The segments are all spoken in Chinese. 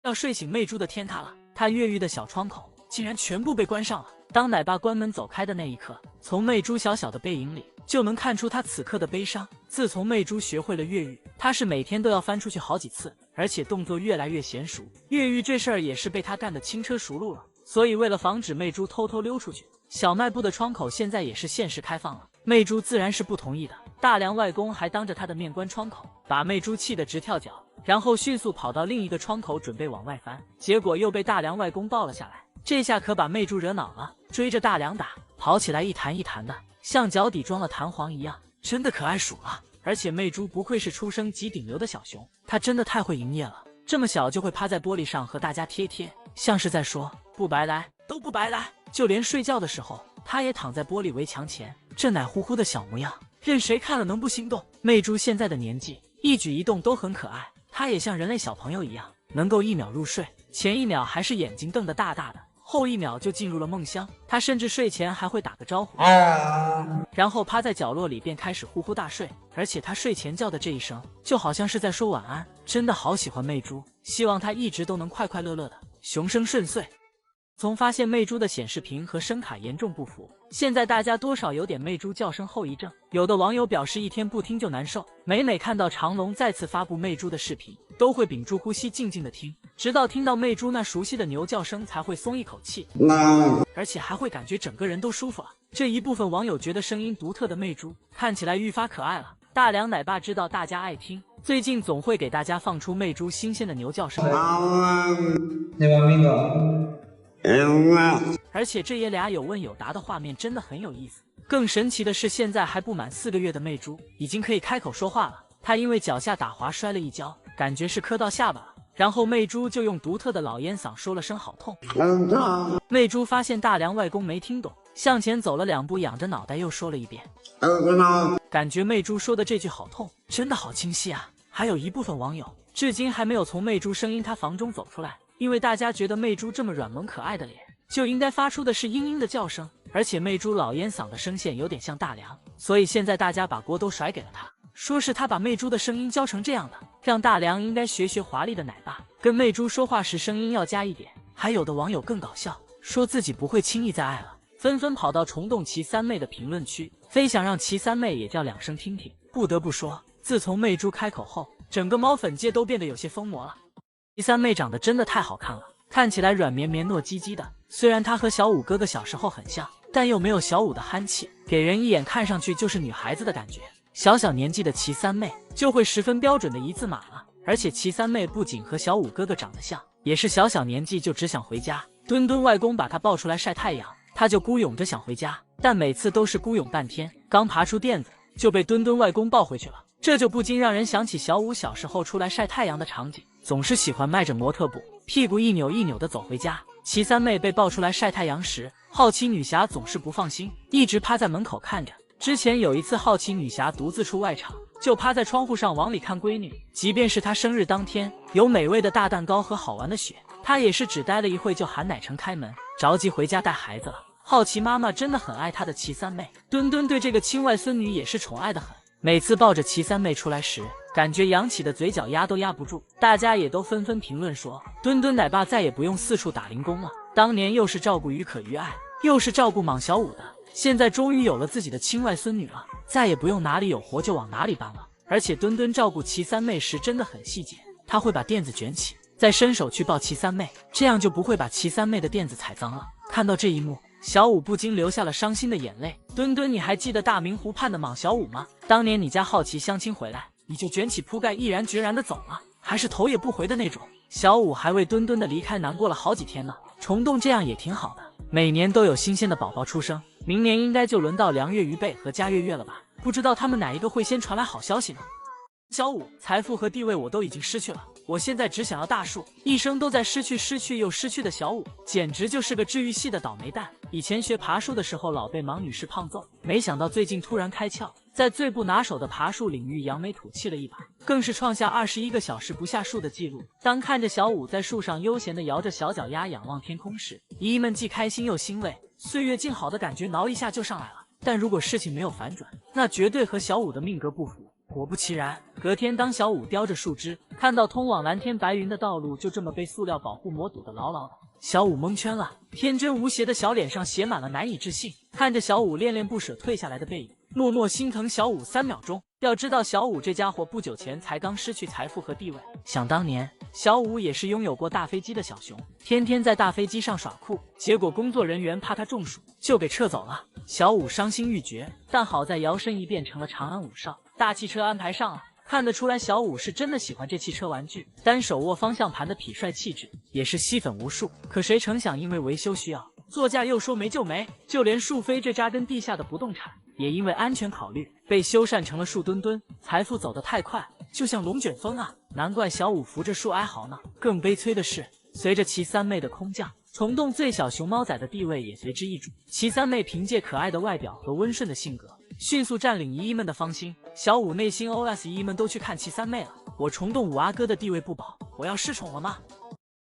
要睡醒媚珠的天塌了，她越狱的小窗口竟然全部被关上了。当奶爸关门走开的那一刻，从媚珠小小的背影里就能看出她此刻的悲伤。自从媚珠学会了越狱，她是每天都要翻出去好几次，而且动作越来越娴熟。越狱这事儿也是被她干得轻车熟路了。所以为了防止媚珠偷偷溜出去，小卖部的窗口现在也是限时开放了。媚珠自然是不同意的，大梁外公还当着她的面关窗口，把媚珠气得直跳脚，然后迅速跑到另一个窗口准备往外翻，结果又被大梁外公抱了下来。这下可把媚珠惹恼了，追着大梁打，跑起来一弹一弹的，像脚底装了弹簧一样，真的可爱数了。而且媚珠不愧是出生即顶流的小熊，她真的太会营业了，这么小就会趴在玻璃上和大家贴贴，像是在说不白来都不白来。就连睡觉的时候，她也躺在玻璃围墙前，这奶乎乎的小模样，任谁看了能不心动。媚珠现在的年纪，一举一动都很可爱，她也像人类小朋友一样，能够1秒入睡，前1秒还是眼睛瞪得大大的，后1秒就进入了梦乡。她甚至睡前还会打个招呼，然后趴在角落里便开始呼呼大睡。而且她睡前叫的这一声，就好像是在说晚安，真的好喜欢媚珠，希望她一直都能快快乐乐的，熊生顺遂。从发现媚珠的显示屏和声卡严重不符，现在大家多少有点媚珠叫声后遗症。有的网友表示一天不听就难受，每看到长隆再次发布媚珠的视频，都会屏住呼吸静静的听，直到听到媚珠那熟悉的牛叫声才会松一口气，而且还会感觉整个人都舒服了。这一部分网友觉得声音独特的媚珠看起来愈发可爱了。大梁奶爸知道大家爱听，最近总会给大家放出媚珠新鲜的牛叫声。而且这爷俩有问有答的画面真的很有意思。更神奇的是，现在还不满4个月的媚珠已经可以开口说话了。她因为脚下打滑摔了一跤，感觉是磕到下巴了，然后媚珠就用独特的老烟嗓说了声好痛。媚珠发现大梁外公没听懂，向前走了2步，仰着脑袋又说了一遍，感觉媚珠说的这句好痛真的好清晰啊。还有一部分网友至今还没有从媚珠声音她房中走出来，因为大家觉得媚珠这么软萌可爱的脸就应该发出的是嘤嘤的叫声，而且媚珠老烟嗓的声线有点像大梁，所以现在大家把锅都甩给了他，说是他把媚珠的声音教成这样的，让大梁应该学学华丽的奶爸，跟媚珠说话时声音要加一点。还有的网友更搞笑，说自己不会轻易再爱了，纷纷跑到虫洞齐三妹的评论区，非想让齐三妹也叫2声听听。不得不说，自从媚珠开口后，整个猫粉界都变得有些疯魔了。齐三妹长得真的太好看了，看起来软绵绵糯叽叽的，虽然她和小五哥哥小时候很像，但又没有小五的憨气，给人一眼看上去就是女孩子的感觉。小年纪的齐三妹就会十分标准的一字马了，而且齐三妹不仅和小五哥哥长得像，也是小年纪就只想回家。墩墩外公把她抱出来晒太阳，她就孤勇着想回家，但每次都是孤勇半天，刚爬出垫子就被墩墩外公抱回去了。这就不禁让人想起小五小时候出来晒太阳的场景，总是喜欢迈着模特步，屁股一扭一扭的走回家。齐三妹被抱出来晒太阳时，好奇女侠总是不放心，一直趴在门口看着。之前有一次好奇女侠独自出外场，就趴在窗户上往里看闺女，即便是她生日当天有美味的大蛋糕和好玩的雪，她也是只待了一会就喊奶橙开门，着急回家带孩子了。好奇妈妈真的很爱她的齐三妹，墩墩对这个亲外孙女也是宠爱的很，每次抱着齐三妹出来时，感觉扬起的嘴角压都压不住。大家也都纷纷评论说，墩墩奶爸再也不用四处打零工了，当年又是照顾于可于爱，又是照顾莽小五的，现在终于有了自己的亲外孙女了，再也不用哪里有活就往哪里搬了。而且墩墩照顾齐三妹时真的很细节，他会把垫子卷起，再伸手去抱齐三妹，这样就不会把齐三妹的垫子踩脏了。看到这一幕，小五不禁流下了伤心的眼泪。墩墩，你还记得大明湖畔的莽小五吗？当年你家好奇相亲回来，你就卷起铺盖毅然决然的走了，还是头也不回的那种。小五还为墩墩的离开难过了好几天呢。虫洞这样也挺好的，每年都有新鲜的宝宝出生，明年应该就轮到梁月、于贝和佳月月了吧？不知道他们哪一个会先传来好消息呢？小五，财富和地位我都已经失去了，我现在只想要大树。一生都在失去又失去的小五，简直就是个治愈系的倒霉蛋。以前学爬树的时候老被芒女士胖揍，没想到最近突然开窍，在最不拿手的爬树领域扬眉吐气了一把，更是创下21个小时不下树的记录。当看着小五在树上悠闲地摇着小脚丫仰望天空时，姨姨们既开心又欣慰，岁月静好的感觉挠一下就上来了。但如果事情没有反转，那绝对和小五的命格不符。果不其然，隔天当小五叼着树枝，看到通往蓝天白云的道路就这么被塑料保护膜堵得牢牢的，小五蒙圈了，天真无邪的小脸上写满了难以置信，看着小五恋恋不舍退下来的背影，默默心疼小五3秒钟。要知道小五这家伙不久前才刚失去财富和地位，想当年小五也是拥有过大飞机的小熊，天天在大飞机上耍酷，结果工作人员怕他中暑，就给撤走了。小五伤心欲绝，但好在摇身一变成了长安5少，大汽车安排上了。看得出来小五是真的喜欢这汽车玩具，单手握方向盘的痞帅气质也是吸粉无数。可谁成想因为维修需要，座驾又说没就没，就连树飞这扎根地下的不动产也因为安全考虑被修缮成了树墩墩。财富走得太快，就像龙卷风啊，难怪小五扶着树哀嚎呢。更悲催的是，随着其三妹的空降，虫洞最小熊猫仔的地位也随之易主。其三妹凭借可爱的外表和温顺的性格，迅速占领姨姨们的芳心。小五内心 OS 姨姨们都去看其三妹了，我虫洞五阿哥的地位不保，我要失宠了吗？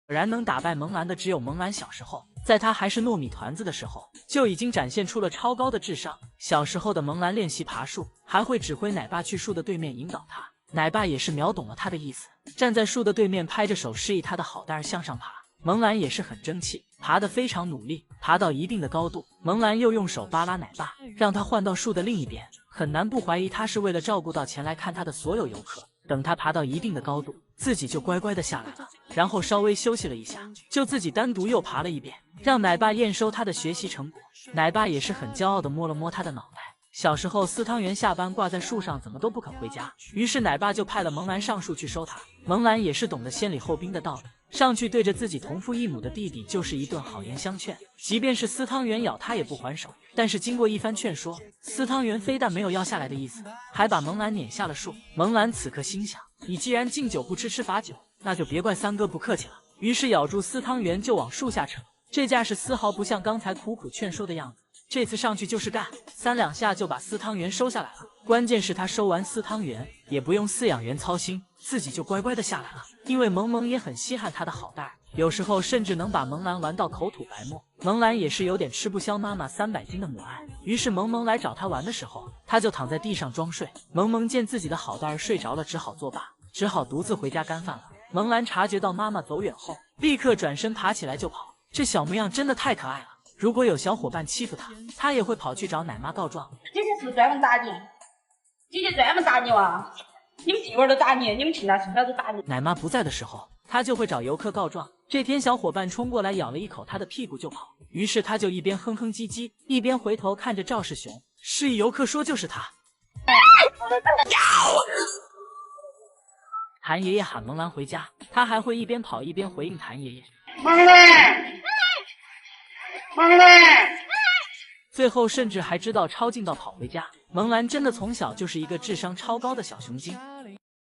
果然能打败萌兰的只有萌兰小时候，在他还是糯米团子的时候，就已经展现出了超高的智商。小时候的萌兰练习爬树，还会指挥奶爸去树的对面引导他，奶爸也是秒懂了他的意思，站在树的对面拍着手示意他的好蛋儿向上爬。萌兰也是很争气，爬得非常努力，爬到一定的高度，萌兰又用手扒拉奶爸，让他换到树的另一边，很难不怀疑他是为了照顾到前来看他的所有游客。等他爬到一定的高度，自己就乖乖的下来了，然后稍微休息了一下，就自己单独又爬了一遍，让奶爸验收他的学习成果。奶爸也是很骄傲的摸了摸他的脑袋。小时候司汤圆下班挂在树上怎么都不肯回家，于是奶爸就派了萌兰上树去收他。萌兰也是懂得先礼后兵的道理，上去对着自己同父异母的弟弟就是一顿好言相劝，即便是司汤圆咬他也不还手。但是经过一番劝说，司汤圆非但没有要下来的意思，还把萌兰撵下了树。萌兰此刻心想，你既然敬酒不吃吃罚酒，那就别怪三哥不客气了，于是咬住司汤圆就往树下扯，这架势丝毫不像刚才苦苦劝说的样子，这次上去就是干，3两下就把司汤圆收下来了。关键是他收完司汤圆也不用饲养员操心，自己就乖乖的下来了。因为萌萌也很稀罕他的好蛋儿，有时候甚至能把萌兰玩到口吐白沫。萌兰也是有点吃不消妈妈300斤的母爱，于是萌萌来找他玩的时候，他就躺在地上装睡。萌萌见自己的好蛋儿睡着了，只好作罢，只好独自回家干饭了。萌兰察觉到妈妈走远后，立刻转身爬起来就跑，这小模样真的太可爱了。如果有小伙伴欺负他，他也会跑去找奶妈告状。姐姐是不是专门打你？姐姐专门打你哇！你们弟娃儿都打你，你们亲家亲家都打你。奶妈不在的时候，他就会找游客告状。这天小伙伴冲过来咬了一口他的屁股就跑，于是他就一边哼哼唧唧，一边回头看着赵世雄，示意游客说就是他。谭爷爷喊萌兰回家，他还会一边跑一边回应谭爷爷。萌兰，萌兰。最后甚至还知道抄近道跑回家。萌兰真的从小就是一个智商超高的小熊精。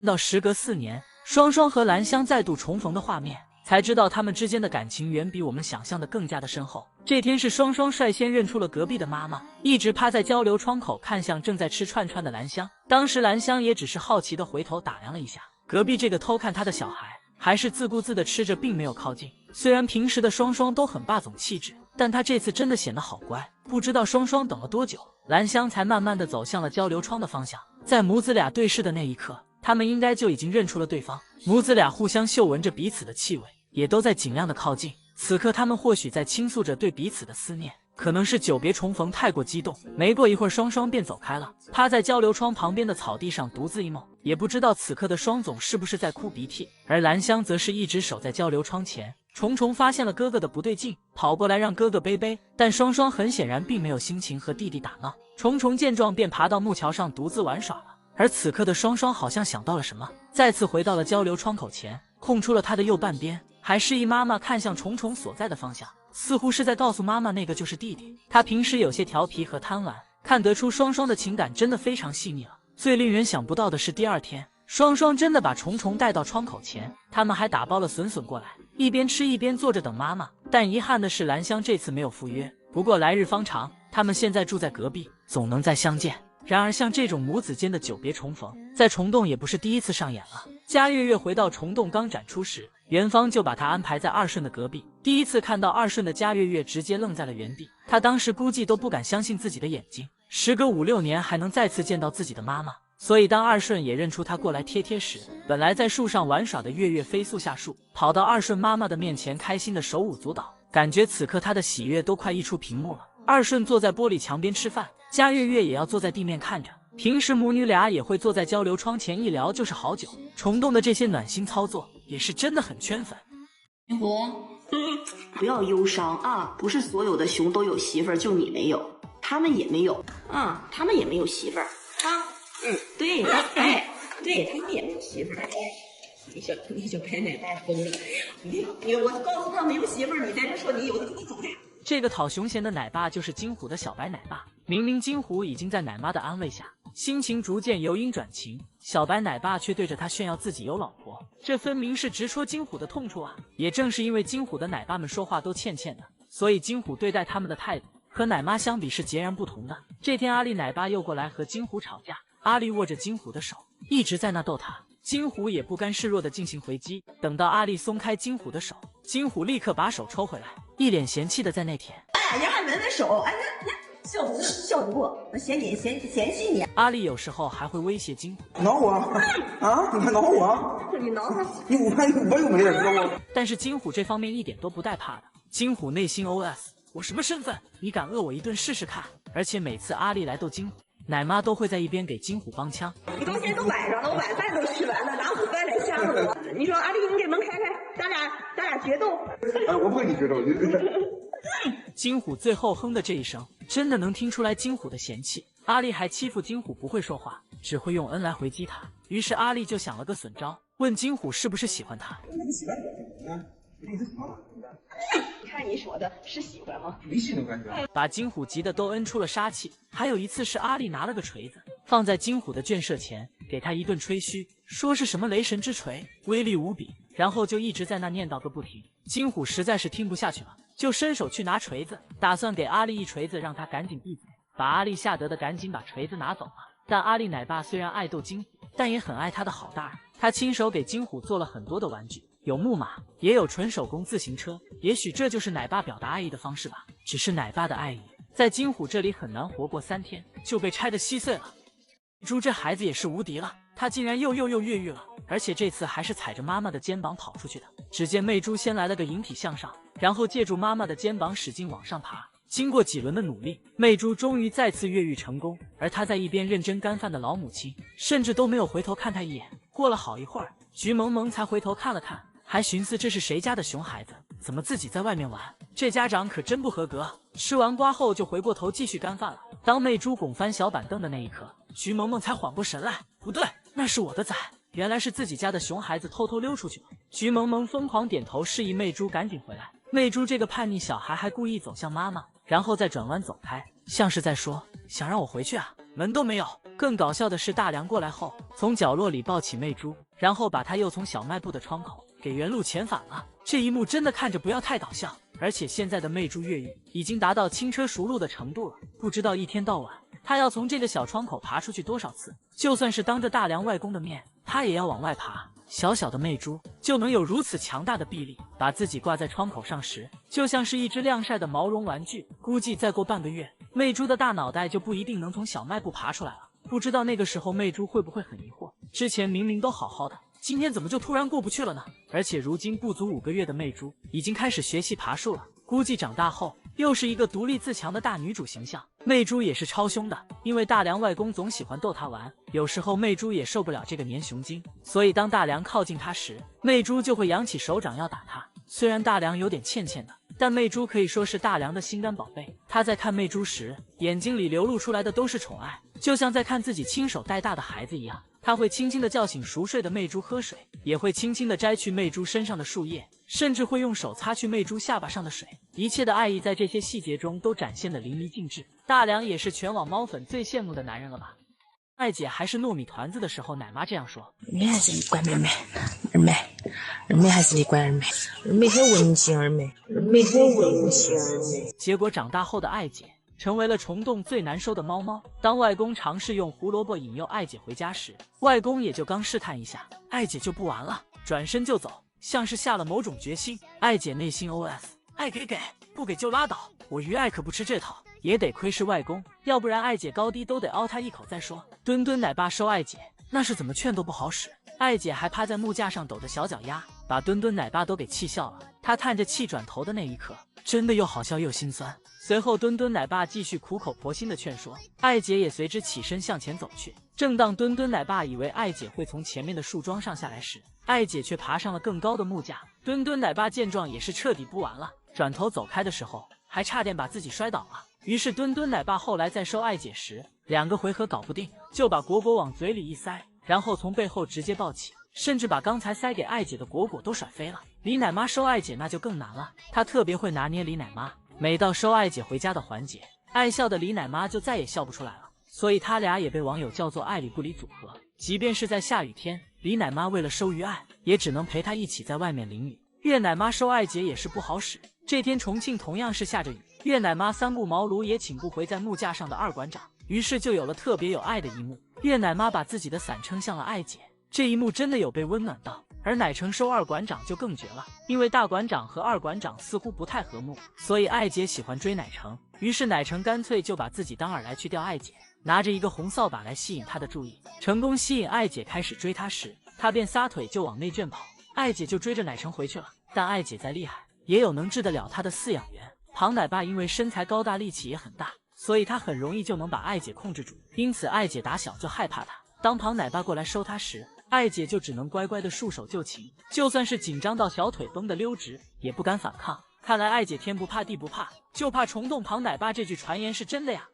到时隔4年，双双和兰香再度重逢的画面，才知道他们之间的感情远比我们想象的更加的深厚。这天是双双率先认出了隔壁的妈妈，一直趴在交流窗口看向正在吃串串的兰香。当时兰香也只是好奇的回头打量了一下隔壁这个偷看她的小孩，还是自顾自的吃着，并没有靠近。虽然平时的双双都很霸总气质，但她这次真的显得好乖。不知道双双等了多久，兰香才慢慢的走向了交流窗的方向。在母子俩对视的那一刻，他们应该就已经认出了对方。母子俩互相嗅闻着彼此的气味，也都在尽量的靠近。此刻他们或许在倾诉着对彼此的思念，可能是久别重逢太过激动。没过一会儿，双双便走开了，趴在交流窗旁边的草地上独自 emo。也不知道此刻的双总是不是在哭鼻涕，而兰香则是一直守在交流窗前。虫虫发现了哥哥的不对劲，跑过来让哥哥背背，但双双很显然并没有心情和弟弟打闹。虫虫见状便爬到木桥上独自玩耍了。而此刻的双双好像想到了什么，再次回到了交流窗口前，空出了他的右半边，还示意妈妈看向虫虫所在的方向，似乎是在告诉妈妈那个就是弟弟。他平时有些调皮和贪玩，看得出双双的情感真的非常细腻了。最令人想不到的是，第二天双双真的把虫虫带到窗口前，他们还打包了笋笋过来，一边吃一边坐着等妈妈。但遗憾的是，兰香这次没有赴约，不过来日方长，他们现在住在隔壁，总能再相见。然而像这种母子间的久别重逢，在虫洞也不是第一次上演了。嘉月月回到虫洞刚展出时，元芳就把她安排在二顺的隔壁。第一次看到二顺的嘉月月直接愣在了原地，她当时估计都不敢相信自己的眼睛，时隔5、6年还能再次见到自己的妈妈。所以当二顺也认出他过来贴贴时，本来在树上玩耍的月月飞速下树，跑到二顺妈妈的面前，开心的手舞足蹈，感觉此刻他的喜悦都快溢出屏幕了。二顺坐在玻璃墙边吃饭，家月月也要坐在地面看着。平时母女俩也会坐在交流窗前，一聊就是好久。虫洞的这些暖心操作也是真的很圈粉。金虎，不要忧伤啊！不是所有的熊都有媳妇儿，就你没有，他们也没有啊，他们也没有媳妇儿啊。对，哎，对他们也没有媳妇儿。你就拍奶爸疯了！我告诉他没有媳妇儿，你在这说你有，你走开。这个讨熊嫌的奶爸就是金虎的小白奶爸。明明金虎已经在奶妈的安慰下，心情逐渐由阴转晴，小白奶爸却对着他炫耀自己有老婆，这分明是直戳金虎的痛处啊！也正是因为金虎的奶爸们说话都欠欠的，所以金虎对待他们的态度和奶妈相比是截然不同的。这天阿丽奶爸又过来和金虎吵架，阿丽握着金虎的手，一直在那逗他。金虎也不甘示弱地进行回击，等到阿丽松开金虎的手，金虎立刻把手抽回来，一脸嫌弃的在那舔。哎，人还闻闻手，哎，那笑不过，嫌弃你。阿丽有时候还会威胁金虎，挠我啊！你还挠我？你挠他，我又没人挠我。但是金虎这方面一点都不带怕的。金虎内心 OS： 我什么身份？你敢饿我一顿试试看？而且每次阿丽来逗金虎，奶妈都会在一边给金虎帮腔。你今天都晚上了，我晚饭都吃完了，拿午饭来吓唬我。你说阿丽，你给门开开，咱俩决斗。我不跟你决斗。金虎最后哼的这一声，真的能听出来金虎的嫌弃。阿丽还欺负金虎不会说话，只会用恩来回击他。于是阿丽就想了个损招，问金虎是不是喜欢他。你喜欢我啊？你喜欢我？你看你说的是喜欢吗？没戏能感觉。把金虎急得都恩出了杀气。还有一次是阿丽拿了个锤子放在金虎的圈舍前，给他一顿吹嘘，说是什么雷神之锤，威力无比，然后就一直在那念叨个不停。金虎实在是听不下去了，就伸手去拿锤子，打算给阿丽一锤子，让他赶紧闭嘴。把阿丽吓得的赶紧把锤子拿走了。但阿丽奶爸虽然爱逗金虎，但也很爱他的好大儿。他亲手给金虎做了很多的玩具，有木马，也有纯手工自行车。也许这就是奶爸表达爱意的方式吧。只是奶爸的爱意在金虎这里很难活过3天，就被拆得稀碎了。猪这孩子也是无敌了，他竟然又越狱了，而且这次还是踩着妈妈的肩膀跑出去的。只见媚猪先来了个引体向上，然后借助妈妈的肩膀使劲往上爬。经过几轮的努力，媚猪终于再次越狱成功。而他在一边认真干饭的老母亲，甚至都没有回头看他一眼。过了好一会儿，菊萌萌才回头看了看，还寻思这是谁家的熊孩子，怎么自己在外面玩？这家长可真不合格。吃完瓜后就回过头继续干饭了。当媚猪拱翻小板凳的那一刻，菊萌萌才缓过神来，不对，那是我的崽，原来是自己家的熊孩子偷偷溜出去了。菊萌萌疯狂点头示意媚猪赶紧回来。媚猪这个叛逆小孩还故意走向妈妈，然后再转弯走开，像是在说想让我回去啊，门都没有。更搞笑的是大梁过来后，从角落里抱起媚猪，然后把她又从小卖部的窗口给原路遣返了。这一幕真的看着不要太搞笑。而且现在的媚猪越狱已经达到轻车熟路的程度了，不知道一天到晚她要从这个小窗口爬出去多少次。就算是当着大梁外公的面，她也要往外爬。小小的媚猪就能有如此强大的臂力，把自己挂在窗口上时，就像是一只晾晒的毛绒玩具。估计再过半个月，媚猪的大脑袋就不一定能从小卖部爬出来了。不知道那个时候媚猪会不会很疑惑，之前明明都好好的，今天怎么就突然过不去了呢？而且如今不足5个月的媚猪已经开始学习爬树了，估计长大后又是一个独立自强的大女主形象。媚猪也是超凶的，因为大梁外公总喜欢逗她玩，有时候媚猪也受不了这个粘熊精，所以当大梁靠近她时，媚猪就会扬起手掌要打她。虽然大梁有点欠欠的，但媚猪可以说是大梁的心肝宝贝。他在看媚猪时，眼睛里流露出来的都是宠爱，就像在看自己亲手带大的孩子一样。他会轻轻地叫醒熟睡的媚猪喝水，也会轻轻地摘去媚猪身上的树叶，甚至会用手擦去媚猪下巴上的水。一切的爱意在这些细节中都展现得淋漓尽致。大梁也是全网猫粉最羡慕的男人了吧？艾姐还是糯米团子的时候，奶妈这样说：妹还是你管妹妹，二妹还是你管二妹，二妹很温情，二妹很温情，二妹。结果长大后的艾姐成为了虫洞最难收的猫猫。当外公尝试用胡萝卜引诱艾姐回家时，外公也就刚试探一下，艾姐就不玩了，转身就走，像是下了某种决心。艾姐内心 OS： 爱给，不给就拉倒，我于爱可不吃这套。也得亏是外公，要不然艾姐高低都得凹他一口再说。墩墩奶爸收艾姐，那是怎么劝都不好使。艾姐还趴在木架上抖着小脚丫，把墩墩奶爸都给气笑了。他叹着气转头的那一刻，真的又好笑又心酸。随后墩墩奶爸继续苦口婆心的劝说，艾姐也随之起身向前走去。正当墩墩奶爸以为艾姐会从前面的树桩上下来时，艾姐却爬上了更高的木架。墩墩奶爸见状也是彻底不玩了，转头走开的时候还差点把自己摔倒了。于是墩墩奶爸后来在收艾姐时，2个回合搞不定，就把果果往嘴里一塞，然后从背后直接抱起，甚至把刚才塞给艾姐的果果都甩飞了。李奶妈收艾姐那就更难了，她特别会拿捏李奶妈，每到收艾姐回家的环节，爱笑的李奶妈就再也笑不出来了，所以他俩也被网友叫做爱理不理组合。即便是在下雨天，李奶妈为了收于爱，也只能陪她一起在外面淋雨。岳奶妈收艾姐也是不好使，这天重庆同样是下着雨，岳奶妈3顾茅庐也请不回在木架上的二馆长，于是就有了特别有爱的一幕。岳奶妈把自己的伞撑向了艾姐，这一幕真的有被温暖到。而奶成收二馆长就更绝了，因为大馆长和二馆长似乎不太和睦，所以艾姐喜欢追奶成，于是奶成干脆就把自己当饵来去钓艾姐，拿着一个红扫把来吸引她的注意。成功吸引艾姐开始追他时，他便撒腿就往内圈跑，艾姐就追着奶成回去了。但艾姐再厉害，也有能治得了她的饲养员庞奶爸，因为身材高大力气也很大，所以他很容易就能把艾姐控制住，因此艾姐打小就害怕他。当庞奶爸过来收他时，艾姐就只能乖乖的束手就擒，就算是紧张到小腿绷得溜直，也不敢反抗。看来艾姐天不怕地不怕，就怕虫洞庞奶爸这句传言是真的呀。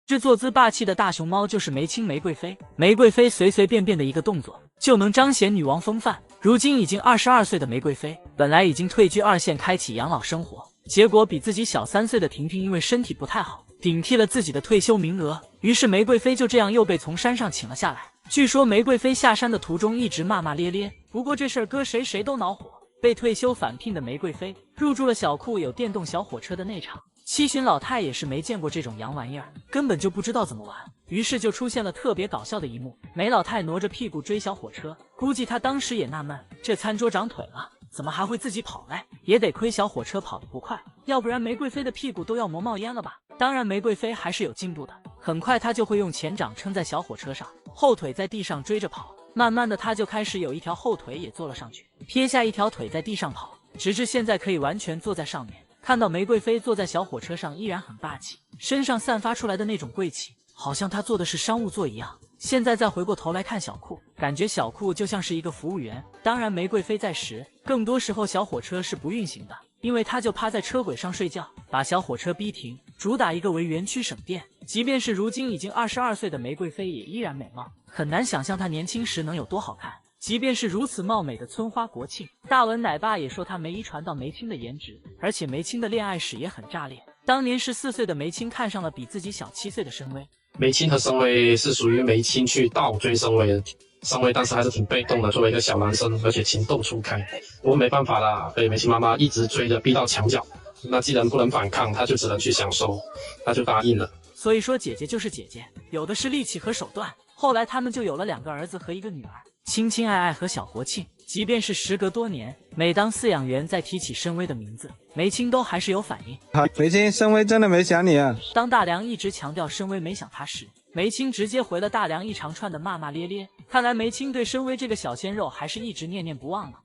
这坐姿霸气的大熊猫就是梅青玫瑰妃。玫瑰妃随随便便的一个动作就能彰显女王风范。如今已经22岁的玫瑰妃，本来已经退居2线开启养老生活，结果比自己小3岁的婷婷因为身体不太好，顶替了自己的退休名额，于是玫瑰妃就这样又被从山上请了下来。据说玫瑰妃下山的途中一直骂骂咧咧，不过这事儿搁谁都恼火。被退休返聘的玫瑰妃入住了小库有电动小火车的内场，七旬老太也是没见过这种洋玩意儿，根本就不知道怎么玩，于是就出现了特别搞笑的一幕。梅老太挪着屁股追小火车，估计她当时也纳闷，这餐桌长腿了，怎么还会自己跑嘞？也得亏小火车跑得不快，要不然玫瑰妃的屁股都要磨冒烟了吧。当然玫瑰妃还是有进步的，很快她就会用前掌撑在小火车上，后腿在地上追着跑，慢慢的她就开始有一条后腿也坐了上去，撇下一条腿在地上跑，直至现在可以完全坐在上面。看到玫瑰妃坐在小火车上依然很霸气，身上散发出来的那种贵气，好像她坐的是商务座一样。现在再回过头来看小库，感觉小库就像是一个服务员。当然玫瑰妃在时，更多时候小火车是不运行的，因为她就趴在车轨上睡觉，把小火车逼停，主打一个为园区省电。即便是如今已经22岁的玫瑰妃也依然美貌，很难想象她年轻时能有多好看。即便是如此貌美的村花国庆，大文奶爸也说她没遗传到梅青的颜值，而且梅青的恋爱史也很炸裂。当年14岁的梅青看上了比自己小7岁的申威，梅青和申威是属于梅青去倒追申威的，申威当时还是挺被动的，作为一个小男生，而且情窦初开。不过没办法啦，被梅青妈妈一直追着逼到墙角，那既然不能反抗，她就只能去享受，她就答应了。所以说姐姐就是姐姐，有的是力气和手段。后来他们就有了2个儿子和1个女儿，亲亲爱爱和小国庆。即便是时隔多年，每当饲养员在提起申威的名字，梅青都还是有反应。梅青，申威真的没想你啊。当大梁一直强调申威没想他时，梅青直接回了大梁一长串的骂骂咧咧。看来梅青对申威这个小鲜肉还是一直念念不忘呢。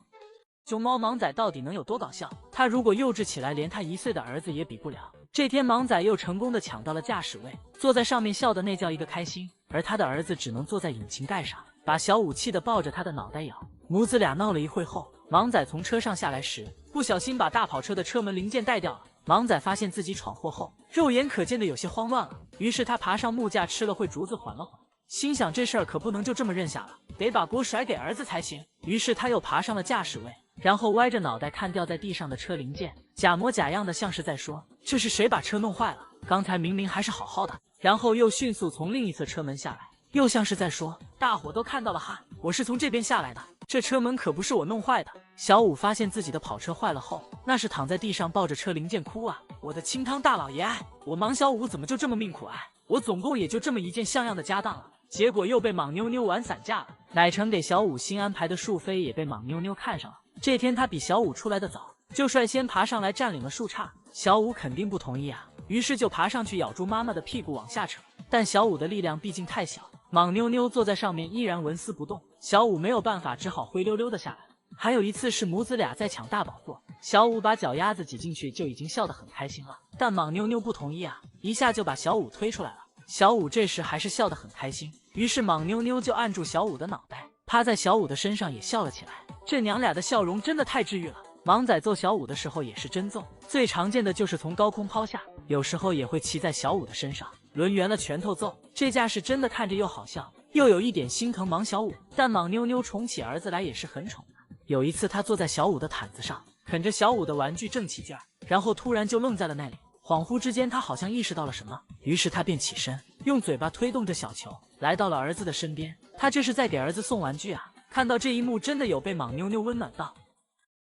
熊猫芒仔到底能有多搞笑？他如果幼稚起来，连他1岁的儿子也比不了。这天芒仔又成功的抢到了驾驶位，坐在上面笑的那叫一个开心，而他的儿子只能坐在引擎盖上，把小武气的抱着他的脑袋咬。母子俩闹了一会后，芒仔从车上下来时，不小心把大跑车的车门零件带掉了。芒仔发现自己闯祸后，肉眼可见的有些慌乱了，于是他爬上木架，吃了会竹子缓了缓，心想这事儿可不能就这么认下了，得把锅甩给儿子才行。于是他又爬上了驾驶位，然后歪着脑袋看掉在地上的车零件，假模假样的像是在说这是谁把车弄坏了，刚才明明还是好好的。然后又迅速从另一侧车门下来，又像是在说大伙都看到了哈，我是从这边下来的，这车门可不是我弄坏的。小武发现自己的跑车坏了后，那是躺在地上抱着车零件哭啊，我的清汤大老爷，我芒小武怎么就这么命苦啊，我总共也就这么一件像样的家当了，结果又被莽妞妞玩散架了。奶成给小武新安排的树飞也被莽妞妞看上了，这天他比小武出来的早，就率先爬上来占领了树杈。小武肯定不同意啊，于是就爬上去咬住妈妈的屁股往下扯，但小五的力量毕竟太小，莽妞妞坐在上面依然纹丝不动，小五没有办法，只好灰溜溜的下来。还有一次是母子俩在抢大宝座，小五把脚丫子挤进去就已经笑得很开心了，但莽妞妞不同意啊，一下就把小五推出来了。小五这时还是笑得很开心，于是莽妞妞就按住小五的脑袋，趴在小五的身上也笑了起来。这娘俩的笑容真的太治愈了。莽仔揍小五的时候也是真揍，最常见的就是从高空抛下，有时候也会骑在小五的身上，抡圆了拳头揍。这架势真的看着又好笑，又有一点心疼莽小五。但莽妞妞宠起儿子来也是很宠的。有一次她坐在小五的毯子上，啃着小五的玩具正起劲儿，然后突然就愣在了那里。恍惚之间，她好像意识到了什么，于是她便起身，用嘴巴推动着小球，来到了儿子的身边。她这是在给儿子送玩具啊！看到这一幕，真的有被莽妞妞温暖到。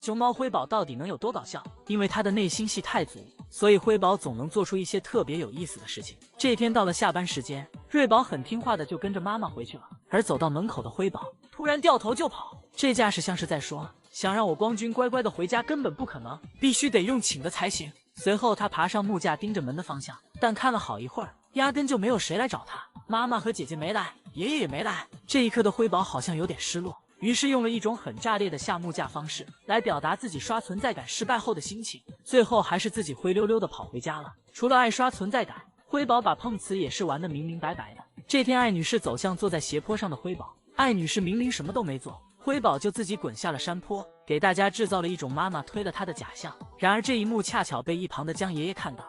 熊猫辉宝到底能有多搞笑？因为他的内心戏太足，所以辉宝总能做出一些特别有意思的事情。这天到了下班时间，瑞宝很听话的就跟着妈妈回去了，而走到门口的辉宝突然掉头就跑，这架势像是在说，想让我光君乖乖的回家根本不可能，必须得用请的才行。随后他爬上木架盯着门的方向，但看了好一会儿，压根就没有谁来找他，妈妈和姐姐没来，爷爷也没来。这一刻的辉宝好像有点失落，于是用了一种很炸裂的下木架方式来表达自己刷存在感失败后的心情，最后还是自己灰溜溜的跑回家了。除了爱刷存在感，辉宝把碰瓷也是玩得明明白白的。这天艾女士走向坐在斜坡上的辉宝，艾女士明明什么都没做，辉宝就自己滚下了山坡，给大家制造了一种妈妈推了他的假象。然而这一幕恰巧被一旁的江爷爷看到。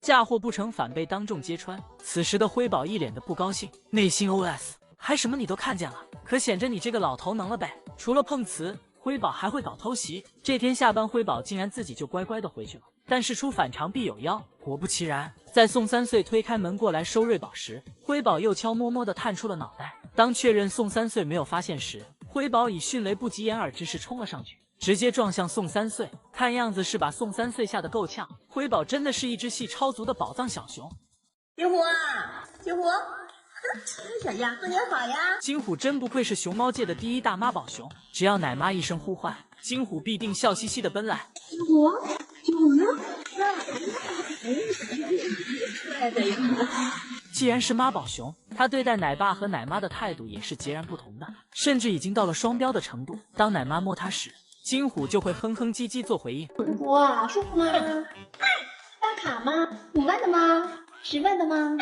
嫁祸不成反被当众揭穿，此时的辉宝一脸的不高兴，内心 OS 还什么你都看见了，可显着你这个老头能了呗。除了碰瓷，辉宝还会搞偷袭。这天下班，辉宝竟然自己就乖乖的回去了。但事出反常必有妖，果不其然，在宋三岁推开门过来收瑞宝时，辉宝又悄摸摸的探出了脑袋。当确认宋三岁没有发现时，辉宝以迅雷不及掩耳之势冲了上去，直接撞向宋三岁，看样子是把宋三岁吓得够呛。辉宝真的是一只戏超足的宝藏小熊。金虎啊，金虎，小丫过年好呀！金虎真不愧是熊猫界的第一大妈宝熊，只要奶妈一声呼唤，金虎必定笑嘻嘻的奔来。金虎，金虎呢？既然是妈宝熊，他对待奶爸和奶妈的态度也是截然不同的，甚至已经到了双标的程度。当奶妈摸他时，金虎就会哼哼唧唧做回应。哇，舒服吗？打卡吗？5万的吗？10万的吗？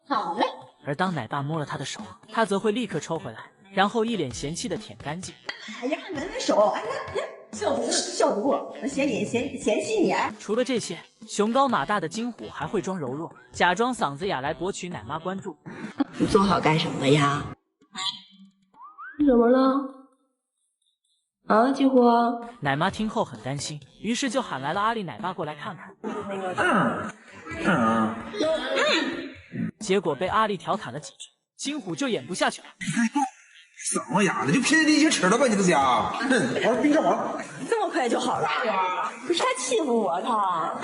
好嘞。而当奶爸摸了他的手，他则会立刻抽回来，然后一脸嫌弃的舔干净。哎呀，闻闻手，哎呀，笑不过，嫌弃你。除了这些，熊高马大的金虎还会装柔弱，假装嗓子哑来博取奶妈关注。你坐好干什么呀？你怎么了？啊，金虎。奶妈听后很担心，于是就喊来了阿丽奶爸过来看看。结果被阿丽调侃了几句，金虎就演不下去了。嗓子哑了，就拼力气吃了吧，你这家。玩冰上玩，这么快就好了？不是他欺负我，他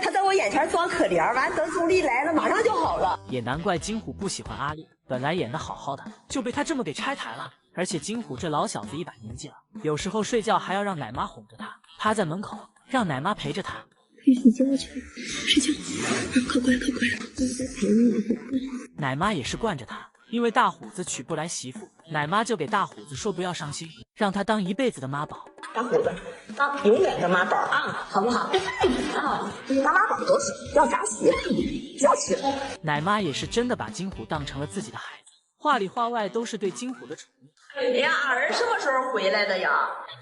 在我眼前装可怜，完等钟离来了，马上就好了。也难怪金虎不喜欢阿丽，本来演得好好的，就被他这么给拆台了。而且金虎这老小子100年纪了，有时候睡觉还要让奶妈哄着他，趴在门口让奶妈陪着他。可以睡觉去，睡觉，快乖，我在陪你。奶妈也是惯着他，因为大虎子娶不来媳妇，奶妈就给大虎子说不要伤心，让他当一辈子的妈宝。大虎子，当永远的妈宝啊，好不好？啊，当妈宝多行，要啥媳妇？要娶。奶妈也是真的把金虎当成了自己的孩子，话里话外都是对金虎的宠溺。哎呀，儿什么时候回来的呀？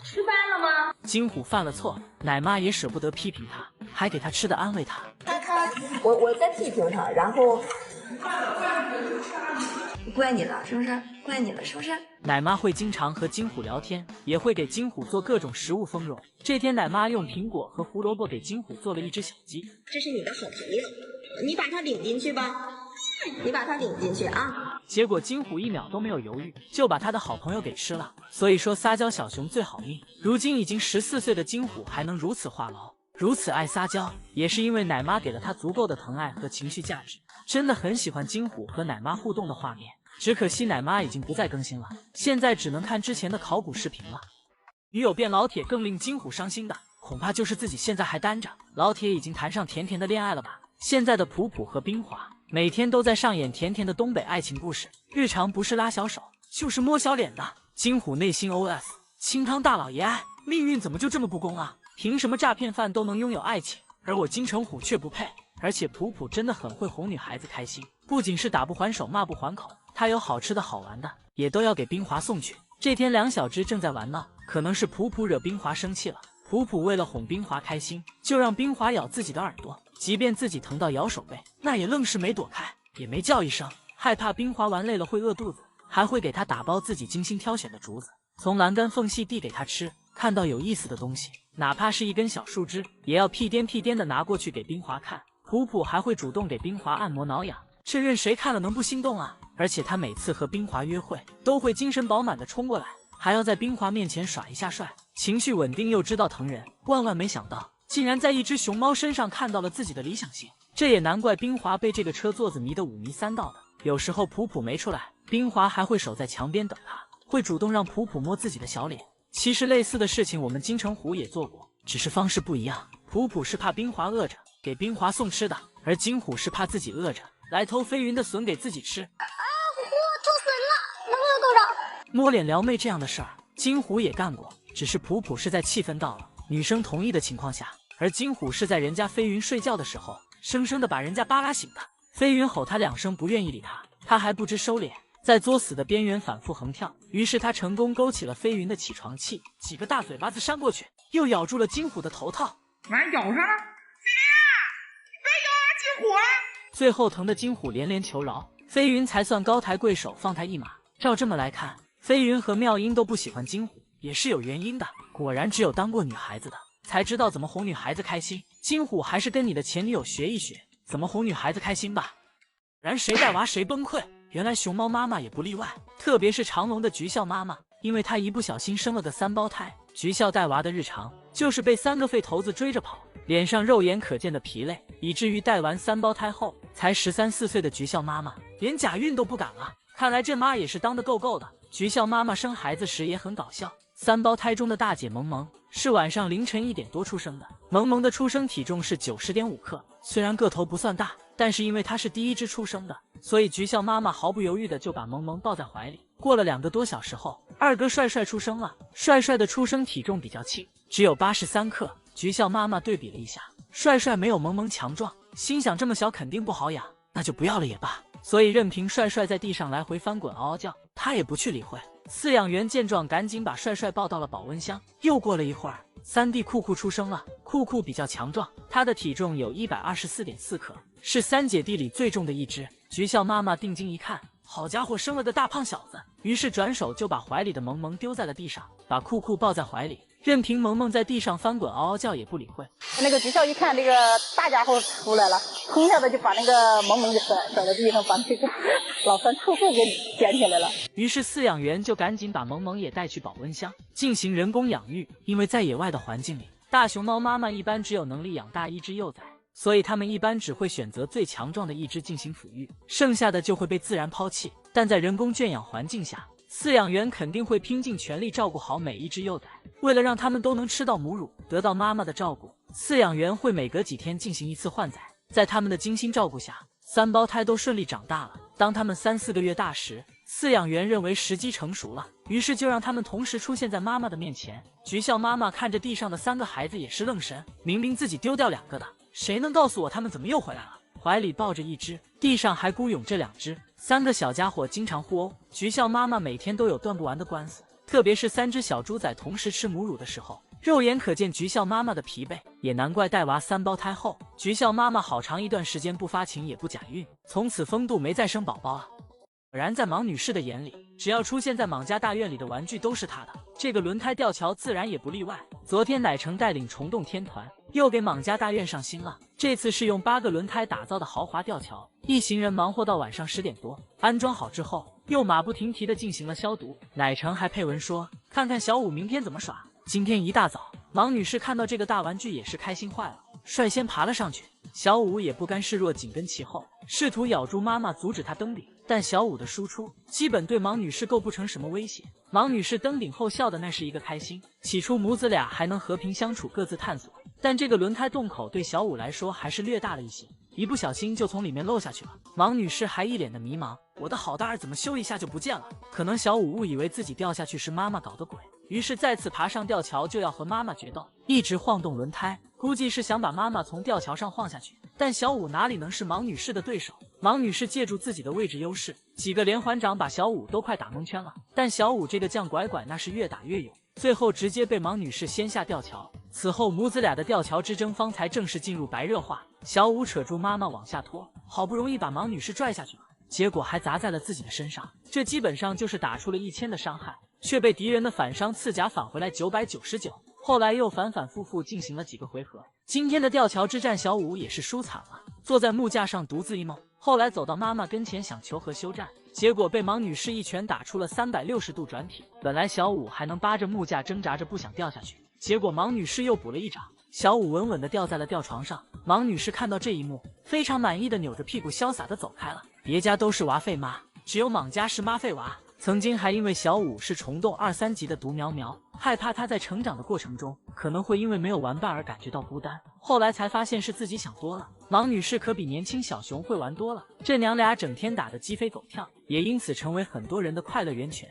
吃饭了吗？金虎犯了错，奶妈也舍不得批评他，还给他吃的安慰他。我在批评他，然后怪你了，是不是？怪你了，是不是？奶妈会经常和金虎聊天，也会给金虎做各种食物丰容。这天，奶妈用苹果和胡萝卜给金虎做了一只小鸡。这是你的好朋友，你把他领进去吧。你把他领进去啊！结果金虎1秒都没有犹豫，就把他的好朋友给吃了。所以说撒娇小熊最好命。如今已经14岁的金虎还能如此话痨，如此爱撒娇，也是因为奶妈给了他足够的疼爱和情绪价值。真的很喜欢金虎和奶妈互动的画面，只可惜奶妈已经不再更新了，现在只能看之前的考古视频了。女友变老铁更令金虎伤心的，恐怕就是自己现在还单着。老铁已经谈上甜甜的恋爱了吧？现在的普普和冰华每天都在上演甜甜的东北爱情故事，日常不是拉小手就是摸小脸的。金虎内心 OS： 清汤大老爷爱，命运怎么就这么不公啊？凭什么诈骗犯都能拥有爱情，而我金城虎却不配？而且普普真的很会哄女孩子开心，不仅是打不还手骂不还口，他有好吃的好玩的也都要给冰华送去。这天两小只正在玩闹，可能是普普惹冰华生气了。普普为了哄冰华开心，就让冰华咬自己的耳朵，即便自己疼到咬手背，那也愣是没躲开，也没叫一声，害怕冰华玩累了会饿肚子，还会给他打包自己精心挑选的竹子，从栏杆缝隙递给他吃。看到有意思的东西，哪怕是一根小树枝，也要屁颠屁颠的拿过去给冰华看。普普还会主动给冰华按摩挠痒，这任谁看了能不心动啊？而且他每次和冰华约会，都会精神饱满的冲过来，还要在冰华面前耍一下帅，情绪稳定又知道疼人。万万没想到，竟然在一只熊猫身上看到了自己的理想型，这也难怪冰华被这个车座子迷得五迷三道的。有时候普普没出来，冰华还会守在墙边等他，会主动让普普摸自己的小脸。其实类似的事情我们金城虎也做过，只是方式不一样。普普是怕冰华饿着给冰华送吃的，而金虎是怕自己饿着来偷飞云的笋给自己吃。啊，我偷笋了，能不能够着？摸脸撩妹这样的事儿，金虎也干过，只是普普是在气氛到了女生同意的情况下，而金虎是在人家飞云睡觉的时候，生生的把人家扒拉醒的。飞云吼他两声，不愿意理他，他还不知收敛，在作死的边缘反复横跳。于是他成功勾起了飞云的起床气，几个大嘴巴子扇过去，又咬住了金虎的头套。完咬上了，飞云啊，你别咬啊，金虎啊！最后疼的金虎连连求饶，飞云才算高抬贵手放他一马。照这么来看，飞云和妙音都不喜欢金虎，也是有原因的。果然只有当过女孩子的才知道怎么哄女孩子开心。金虎还是跟你的前女友学一学怎么哄女孩子开心吧，然谁带娃谁崩溃。原来熊猫妈妈也不例外，特别是长隆的菊笑妈妈，因为她一不小心生了个3胞胎。菊笑带娃的日常就是被3个废头子追着跑，脸上肉眼可见的疲累，以至于带完3胞胎后，才13、14岁的菊笑妈妈连假孕都不敢了。看来这妈也是当得够够的。菊笑妈妈生孩子时也很搞笑，3胞胎中的大姐萌萌是晚上凌晨1点多出生的。萌萌的出生体重是90.5克，虽然个头不算大，但是因为她是第一只出生的，所以菊笑妈妈毫不犹豫的就把萌萌抱在怀里。过了2个多小时后，二哥帅帅出生了。帅帅的出生体重比较轻，只有83克。菊笑妈妈对比了一下，帅帅没有萌萌强壮，心想这么小肯定不好养，那就不要了也罢。所以任凭帅帅在地上来回翻滚嗷嗷叫，他也不去理会。饲养员见状赶紧把帅帅抱到了保温箱。又过了一会儿，3弟酷酷出生了。酷酷比较强壮，他的体重有124.4克，是3姐弟里最重的一只。菊笑妈妈定睛一看，好家伙，生了个大胖小子，于是转手就把怀里的萌萌丢在了地上，把酷酷抱在怀里，任凭萌萌在地上翻滚嗷嗷叫也不理会。那个菊笑一看这个大家伙出来了，冲一下子就把那个萌萌就甩到地上，把那个老三兔兔给捡起来了。于是饲养员就赶紧把萌萌也带去保温箱进行人工养育。因为在野外的环境里，大熊猫妈妈一般只有能力养大1只幼崽，所以他们一般只会选择最强壮的1只进行抚育，剩下的就会被自然抛弃。但在人工圈养环境下，饲养员肯定会拼尽全力照顾好每1只幼崽。为了让他们都能吃到母乳，得到妈妈的照顾，饲养员会每隔几天进行1次换崽。在他们的精心照顾下，3胞胎都顺利长大了。当他们3、4个月大时，饲养员认为时机成熟了，于是就让他们同时出现在妈妈的面前。菊笑妈妈看着地上的3个孩子也是愣神，明明自己丢掉2个的，谁能告诉我他们怎么又回来了？怀里抱着1只，地上还孤勇这2只，3个小家伙经常互殴。菊笑妈妈每天都有断不完的官司，特别是3只小猪仔同时吃母乳的时候，肉眼可见菊笑妈妈的疲惫。也难怪带娃3胞胎后，菊笑妈妈好长一段时间不发情也不假孕，从此风度没再生宝宝啊。果然在芒女士的眼里，只要出现在莽家大院里的玩具都是她的，这个轮胎吊桥自然也不例外。昨天奶橙带领虫洞天团又给莽家大院上新了，这次是用8个轮胎打造的豪华吊桥，一行人忙活到晚上10点多，安装好之后又马不停蹄地进行了消毒。奶橙还配文说，看看小五明天怎么耍。今天一大早，芒女士看到这个大玩具也是开心坏了，率先爬了上去。小五也不甘示弱，紧跟其后，试图咬住妈妈，阻止她登顶。但小五的输出基本对芒女士构不成什么威胁。芒女士登顶后笑的那是一个开心。起初母子俩还能和平相处，各自探索，但这个轮胎洞口对小五来说还是略大了一些，一不小心就从里面漏下去了。芒女士还一脸的迷茫，我的好大儿怎么修一下就不见了？可能小五误以为自己掉下去是妈妈搞的鬼，于是再次爬上吊桥就要和妈妈决斗，一直晃动轮胎，估计是想把妈妈从吊桥上晃下去。但小五哪里能是芒女士的对手？芒女士借助自己的位置优势，几个连环掌把小五都快打蒙圈了。但小五这个犟拐拐那是越打越勇，最后直接被芒女士掀下吊桥。此后母子俩的吊桥之争方才正式进入白热化。小五扯住妈妈往下拖，好不容易把芒女士拽下去了，结果还砸在了自己的身上，这基本上就是打出了1000的伤害，却被敌人的反伤刺甲返回来999。后来又反反复复进行了几个回合。今天的吊桥之战，小五也是输惨了，坐在木架上独自 emo。后来走到妈妈跟前想求和休战，结果被芒女士一拳打出了360度转体。本来小五还能扒着木架挣扎着不想掉下去，结果芒女士又补了一掌，小五稳稳地掉在了吊床上。芒女士看到这一幕，非常满意的扭着屁股潇洒地走开了。别家都是娃废妈，只有莽家是妈废娃。曾经还因为小五是虫洞2、3级的独苗苗，害怕他在成长的过程中可能会因为没有玩伴而感觉到孤单，后来才发现是自己想多了。芒女士可比年轻小熊会玩多了，这娘俩整天打得鸡飞狗跳，也因此成为很多人的快乐源泉。